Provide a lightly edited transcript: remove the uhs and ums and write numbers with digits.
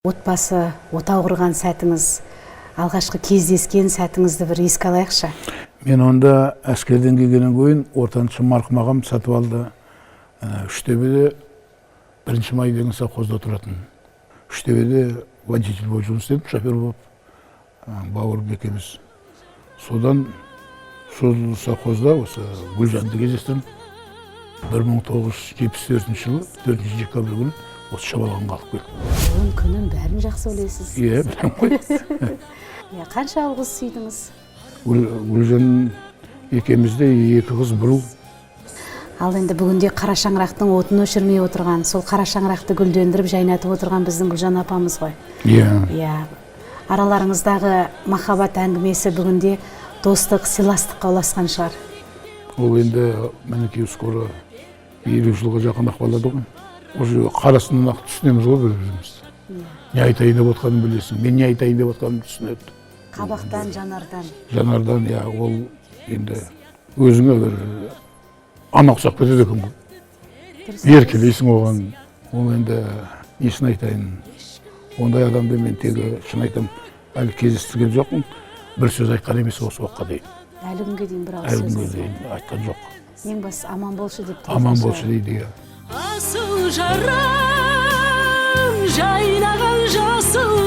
Отбасы, отау құрған сәтіңіз, алғашқы кездескен сәтіңізді бір еске алайықшы. Мен онда әскерден келгеннен кейін ортаншы марқұм ағам сатып алды. Үштөбеде 1 май деген совхозда тұратын. Үштөбеде водитель болып жұмыс істедім, шофер болып. Бауырым екеуміз. Содан сол совхозда осы Гүлжанды кездестім. 1974 жылы 4 декабрь күні осы Шабалғанға алып келдім. Бүгін күнін бәрін жақсы ойлайсыз. Иә, білем ғой. Қанша қыз сүйдіңіз? Гүлжан екеумізде 2 қыз, 1 ұл. Ал енді бүгінде қара шаңырақтың отын өшірмей отырған, сол қара шаңырақты гүлдендіріп жайнатып отырған біздің Гүлжан апамыз ғой. Иә. Араларыңыздағы махаббат әңгімесі бүгінде достық, сыйластыққа ұласқан шығар. Ол енді мінекей скоро 50 жылға жақын ақпалады ғой. Уже қарасынан ақ түсінеміз ғой бір-бірімізді. Не айтайын деп отқанын білесің, мен не айтайын деп отқанымды түсінеді. Қабақтан, жанардан. Жанардан, иә, ол енді өзіңе бір ана ұқсап кетеді екен ғой. Еркелейсің оған, ол енді несін айтайын. Ондай адамды мен тегі шын айтам, әлі кездестірген жоқпын. Бір сөз айтқан емес осы уақытқа дейін. Әлі күнге дейін бір ауыз сөз. Әлі күнге дейін айтқан жоқ. Ең басы аман болшы деп. Аман болшы дейді, иә. Асыл жарам жайнаған жасыл